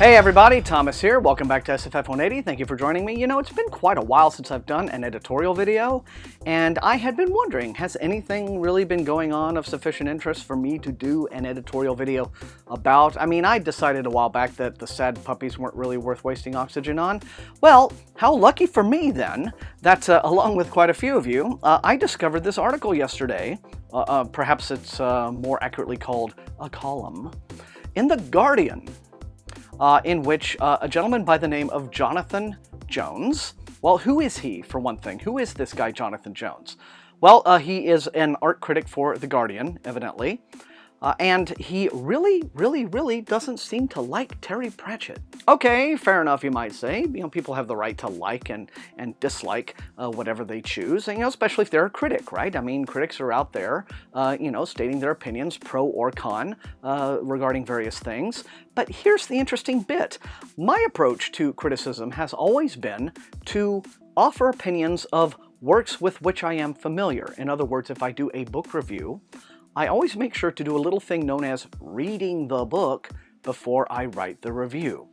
Hey everybody, Thomas here. Welcome back to SFF180. Thank you for joining me. You know, it's been quite a while since I've done an editorial video, and I had been wondering, has anything really been going on of sufficient interest for me to do an editorial video about? I mean, I decided a while back that the sad puppies weren't really worth wasting oxygen on. Well, how lucky for me then that, along with quite a few of you, I discovered this article yesterday. Perhaps it's more accurately called a column in The Guardian. In which a gentleman by the name of Jonathan Jones, well, who is he, for one thing? Who is this guy, Jonathan Jones? Well, he is an art critic for The Guardian, evidently, and he really doesn't seem to like Terry Pratchett. Okay, fair enough, you might say. You know, people have the right to like and dislike whatever they choose, and, you know, especially if they're a critic, right? I mean, critics are out there, you know, stating their opinions, pro or con, regarding various things. But here's the interesting bit. My approach to criticism has always been to offer opinions of works with which I am familiar. In other words, if I do a book review, I always make sure to do a little thing known as reading the book before I write the review.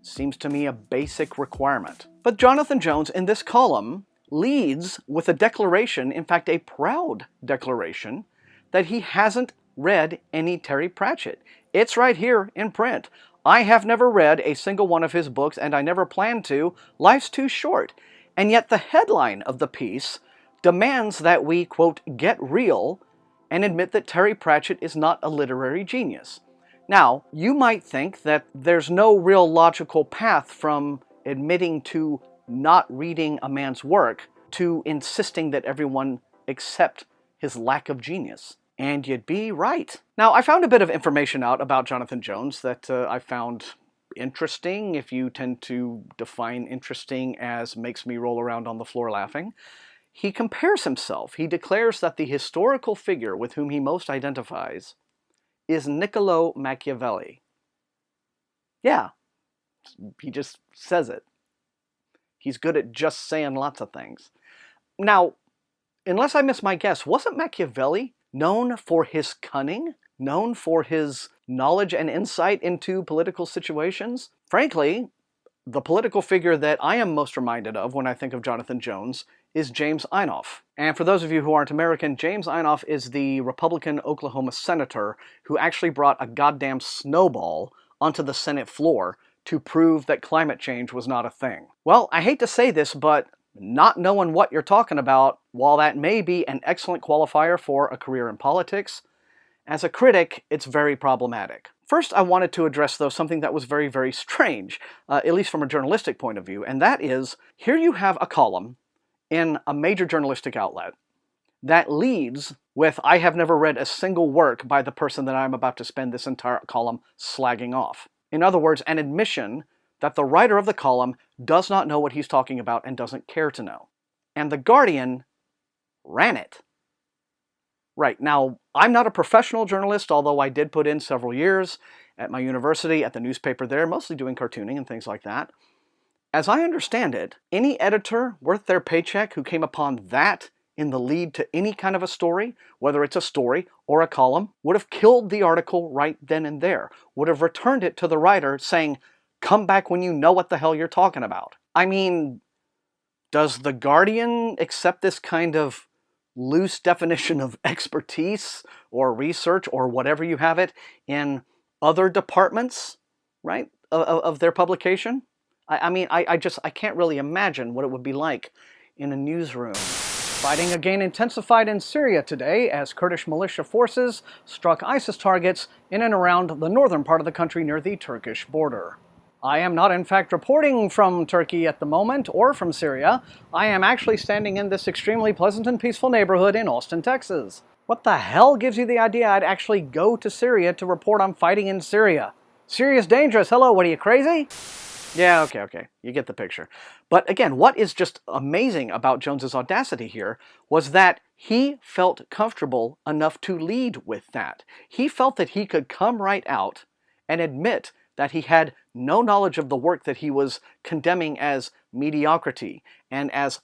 Seems to me a basic requirement. But Jonathan Jones in this column leads with a declaration, in fact a proud declaration, that he hasn't read any Terry Pratchett. It's right here in print. I have never read a single one of his books, and I never plan to. Life's too short. And yet the headline of the piece demands that we, quote, get real and admit that Terry Pratchett is not a literary genius. Now, you might think that there's no real logical path from admitting to not reading a man's work to insisting that everyone accept his lack of genius. And you'd be right. Now, I found a bit of information out about Jonathan Jones that I found interesting, if you tend to define interesting as makes me roll around on the floor laughing. He compares himself. He declares that the historical figure with whom he most identifies is Niccolo Machiavelli. Yeah, he just says it. He's good at just saying lots of things. Now, unless I miss my guess, wasn't Machiavelli known for his cunning? Known for his knowledge and insight into political situations? Frankly, the political figure that I am most reminded of when I think of Jonathan Jones is James Inhofe. And for those of you who aren't American, James Inhofe is the Republican Oklahoma senator who actually brought a goddamn snowball onto the Senate floor to prove that climate change was not a thing. Well, I hate to say this, but not knowing what you're talking about, while that may be an excellent qualifier for a career in politics, as a critic, it's very problematic. First, I wanted to address, though, something that was very strange, at least from a journalistic point of view, and that is, here you have a column in a major journalistic outlet that leads with, I have never read a single work by the person that I'm about to spend this entire column slagging off. In other words, an admission that the writer of the column does not know what he's talking about and doesn't care to know. And The Guardian ran it. Right, now, I'm not a professional journalist, although I did put in several years at my university, at the newspaper there, mostly doing cartooning and things like that. As I understand it, any editor worth their paycheck who came upon that in the lead to any kind of a story, whether it's a story or a column, would have killed the article right then and there, would have returned it to the writer saying, come back when you know what the hell you're talking about. I mean, does The Guardian accept this kind of loose definition of expertise or research or whatever you have it in other departments, right, of their publication? I mean, I can't really imagine what it would be like in a newsroom. Fighting again intensified in Syria today as Kurdish militia forces struck ISIS targets in and around the northern part of the country near the Turkish border. I am not in fact reporting from Turkey at the moment, or from Syria. I am actually standing in this extremely pleasant and peaceful neighborhood in Austin, Texas. What the hell gives you the idea I'd actually go to Syria to report on fighting in Syria? Syria's dangerous. Hello, what are you, crazy? Yeah, okay, you get the picture. But again, what is just amazing about Jones's audacity here was that he felt comfortable enough to lead with that. He felt that he could come right out and admit that he had no knowledge of the work that he was condemning as mediocrity and as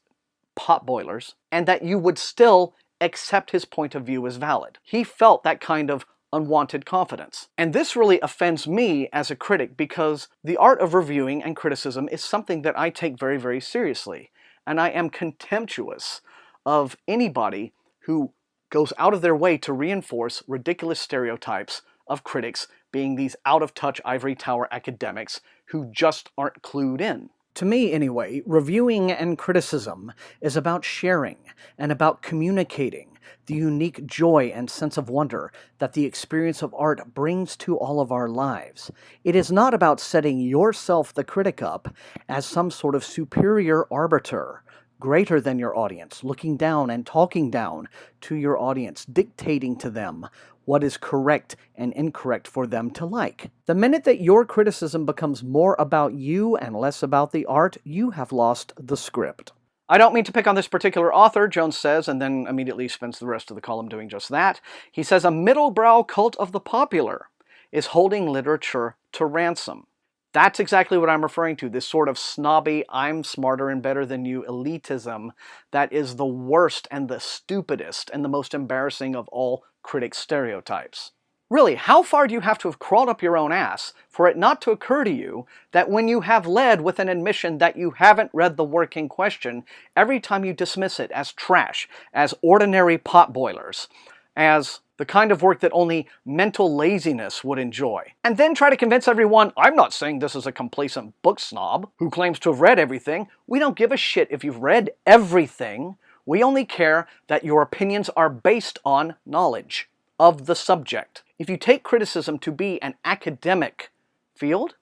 potboilers, and that you would still accept his point of view as valid. He felt that kind of unwanted confidence. And this really offends me as a critic because the art of reviewing and criticism is something that I take very, very seriously. And I am contemptuous of anybody who goes out of their way to reinforce ridiculous stereotypes of critics being these out-of-touch ivory tower academics who just aren't clued in. To me, anyway, reviewing and criticism is about sharing and about communicating the unique joy and sense of wonder that the experience of art brings to all of our lives. It is not about setting yourself, the critic, up as some sort of superior arbiter, greater than your audience, looking down and talking down to your audience, dictating to them what is correct and incorrect for them to like. The minute that your criticism becomes more about you and less about the art, you have lost the script. I don't mean to pick on this particular author, Jones says, and then immediately spends the rest of the column doing just that. He says, a middle-brow cult of the popular is holding literature to ransom. That's exactly what I'm referring to, this sort of snobby, I'm smarter and better than you elitism that is the worst and the stupidest and the most embarrassing of all critic stereotypes. Really, how far do you have to have crawled up your own ass for it not to occur to you that when you have led with an admission that you haven't read the work in question, every time you dismiss it as trash, as ordinary potboilers, as the kind of work that only mental laziness would enjoy, and then try to convince everyone, I'm not saying this is a complacent book snob who claims to have read everything. We don't give a shit if you've read everything. We only care that your opinions are based on knowledge of the subject. If you take criticism to be an academic field,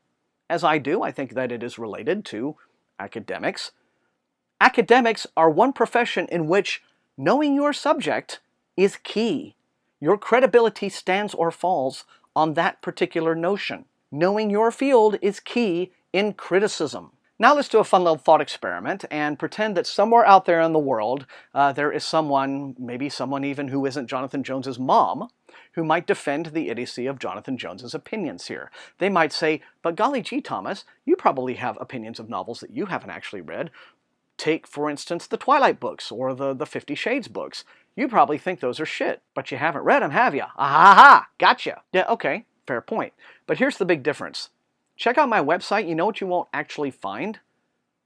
as I do, I think that it is related to academics. Academics are one profession in which knowing your subject is key. Your credibility stands or falls on that particular notion. Knowing your field is key in criticism. Now let's do a fun little thought experiment and pretend that somewhere out there in the world there is someone, maybe someone even who isn't Jonathan Jones's mom, who might defend the idiocy of Jonathan Jones's opinions here. They might say, but golly gee, Thomas, you probably have opinions of novels that you haven't actually read. Take, for instance, the Twilight books or the 50 Shades books. You probably think those are shit, but you haven't read them, have you? Ah-ha-ha! Gotcha! Yeah, okay, fair point. But here's the big difference. Check out my website. You know what you won't actually find?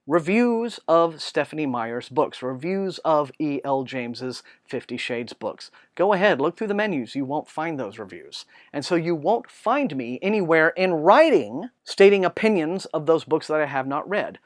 Reviews of Stephenie Meyer's books. Reviews of E.L. James's 50 Shades books. Go ahead, look through the menus. You won't find those reviews. And so you won't find me anywhere in writing stating opinions of those books that I have not read.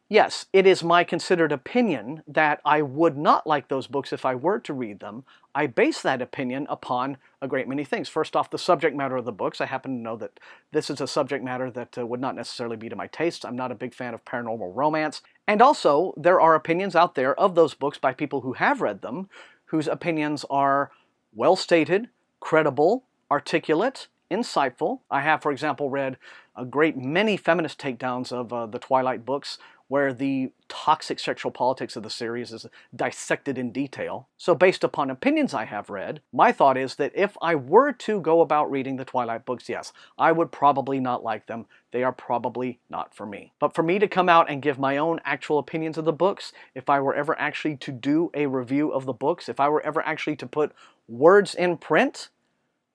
Yes, it is my considered opinion that I would not like those books if I were to read them. I base that opinion upon a great many things. First off, the subject matter of the books. I happen to know that this is a subject matter that would not necessarily be to my taste. I'm not a big fan of paranormal romance. And also, there are opinions out there of those books by people who have read them, whose opinions are well-stated, credible, articulate, insightful. I have, for example, read a great many feminist takedowns of the Twilight books, where the toxic sexual politics of the series is dissected in detail. So based upon opinions I have read, my thought is that if I were to go about reading the Twilight books, yes, I would probably not like them. They are probably not for me. But for me to come out and give my own actual opinions of the books, if I were ever actually to do a review of the books, if I were ever actually to put words in print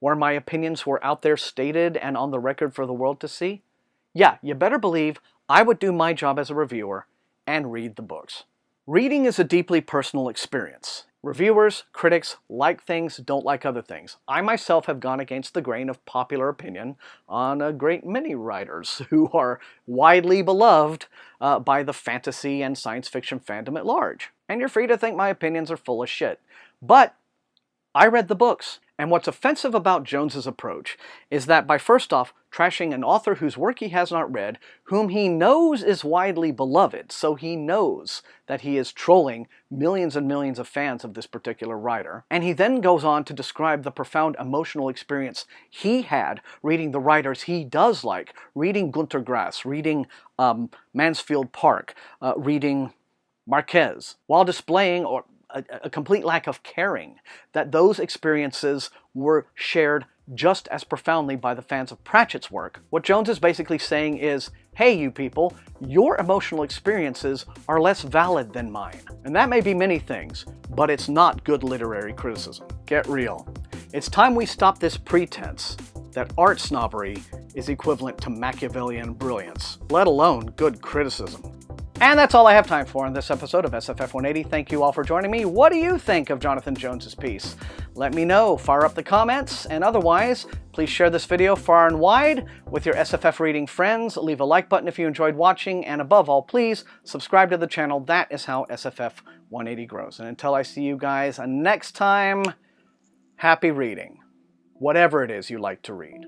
where my opinions were out there stated and on the record for the world to see, yeah, you better believe I would do my job as a reviewer and read the books. Reading is a deeply personal experience. Reviewers, critics like things, don't like other things. I myself have gone against the grain of popular opinion on a great many writers who are widely beloved by the fantasy and science fiction fandom at large. And you're free to think my opinions are full of shit. But I read the books. And what's offensive about Jones's approach is that by first off, trashing an author whose work he has not read, whom he knows is widely beloved, so he knows that he is trolling millions and millions of fans of this particular writer. And he then goes on to describe the profound emotional experience he had reading the writers he does like, reading Günter Grass, reading Mansfield Park, reading Marquez, while displaying a complete lack of caring that those experiences were shared just as profoundly by the fans of Pratchett's work. What Jones is basically saying is, hey you people, your emotional experiences are less valid than mine. And that may be many things, but it's not good literary criticism. Get real. It's time we stop this pretense that art snobbery is equivalent to Machiavellian brilliance, let alone good criticism. And that's all I have time for in this episode of SFF180. Thank you all for joining me. What do you think of Jonathan Jones's piece? Let me know, fire up the comments, and otherwise, please share this video far and wide with your SFF reading friends, leave a like button if you enjoyed watching, and above all, please subscribe to the channel. That is how SFF180 grows. And until I see you guys next time, happy reading, whatever it is you like to read.